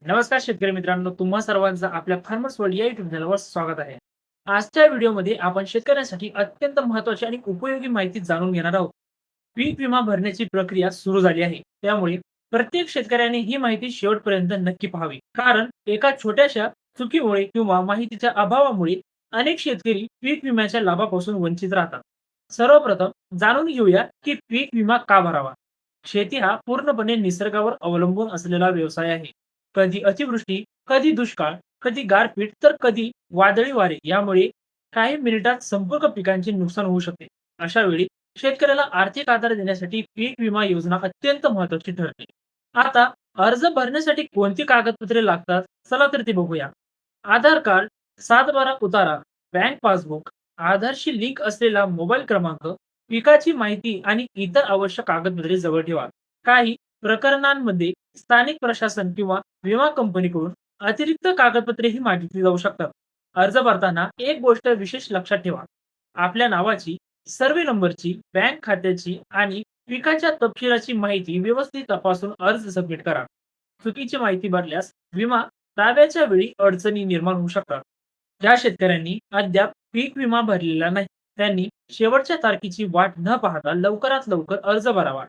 नमस्कार शेतकरी मित्रांनो, तुम्हा सर्वांचं आपल्या फार्मर्स वर्ल्ड या युट्यूब चॅनलवर स्वागत आहे. आजच्या व्हिडिओमध्ये आपण शेतकऱ्यांसाठी अत्यंत महत्त्वाची आणि उपयोगी माहिती जाणून घेणार आहोत. पीक विमा भरण्याची प्रक्रिया सुरू झाली आहे. त्यामुळे प्रत्येक शेतकऱ्याने ही माहिती शेवटपर्यंत नक्की पाहावी. कारण एका छोट्याशा चुकीमुळे किंवा माहितीच्या अभावामुळे अनेक शेतकरी पीक विम्याच्या लाभापासून वंचित राहतात. सर्वप्रथम जाणून घेऊया की पीक विमा का भरावा. शेती हा पूर्णपणे निसर्गावर अवलंबून असलेला व्यवसाय आहे. कधी अतिवृष्टी, कधी दुष्काळ, कधी गारपीट, तर कधी वादळी वारे यामुळे काही मिनिटात संपूर्ण पिकांचे नुकसान होऊ शकते. अशा वेळी शेतकऱ्याला आर्थिक आधार देण्यासाठी पीक विमा योजना अत्यंत महत्वाची ठरते. आता अर्ज भरण्यासाठी कोणती कागदपत्रे लागतात? चला तर ते बघूया. आधार कार्ड, 7/12 उतारा, बँक पासबुक, आधारशी लिंक असलेला मोबाईल क्रमांक, पिकाची माहिती आणि इतर आवश्यक कागदपत्रे जवळ ठेवा. काही प्रकरणांमध्ये स्थानिक प्रशासन किंवा विमा कंपनीकडून अतिरिक्त कागदपत्रेही मागितली जाऊ शकतात. अर्ज भरताना एक गोष्ट विशेष लक्षात ठेवा. आपल्या नावाची, सर्वे नंबरची, बँक खात्याची आणि पिकाच्या तपशिलाची माहिती व्यवस्थित तपासून अर्ज सबमिट करा. चुकीची माहिती भरल्यास विमा दाव्याच्या वेळी अडचणी निर्माण होऊ शकतात. ज्या शेतकऱ्यांनी अद्याप पीक विमा भरलेला नाही, त्यांनी शेवटच्या तारखेची वाट न पाहता लवकरात लवकर अर्ज भरावा.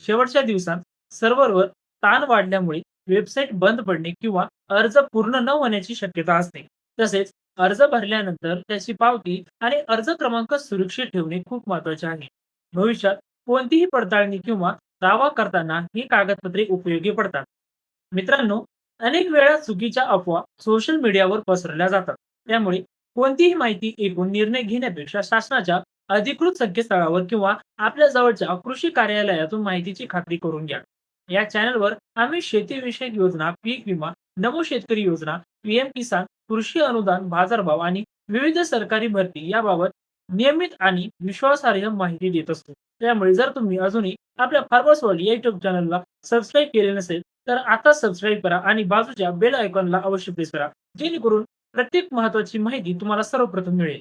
शेवटच्या दिवसात सर्व्हरवर ताण वाढल्यामुळे वेबसाईट बंद पडणे किंवा अर्ज पूर्ण न होण्याची शक्यता असते. तसेच अर्ज भरल्यानंतर त्याची पावती आणि अर्ज क्रमांक सुरक्षित ठेवणे खूप महत्वाचे आहे. भविष्यात कोणतीही पडताळणी किंवा दावा करताना ही कागदपत्रे उपयोगी पडतात. मित्रांनो, अनेक वेळा चुकीच्या अफवा सोशल मीडियावर पसरल्या जातात. त्यामुळे कोणतीही माहिती ऐकून निर्णय घेण्यापेक्षा शासनाच्या अधिकृत संकेतस्थळावर किंवा आपल्या जवळच्या कृषी कार्यालयातून माहितीची खात्री करून घ्या. या चॅनलवर आम्ही शेतीविषयक योजना, पीक विमा, नमो शेतकरी योजना, पीएम किसान, कृषी अनुदान, बाजारभाव आणि विविध सरकारी भरती याबाबत नियमित आणि विश्वासार्ह माहिती देत असतो. त्यामुळे जर तुम्ही अजूनही आपल्या फार्मर्स वर्ल्ड या युट्यूब चॅनलला सबस्क्राईब केले नसेल, तर आता सबस्क्राईब करा आणि बाजूच्या बेल आयकॉनला अवश्य प्रेस करा, जेणेकरून प्रत्येक महत्त्वाची माहिती तुम्हाला सर्वप्रथम मिळेल.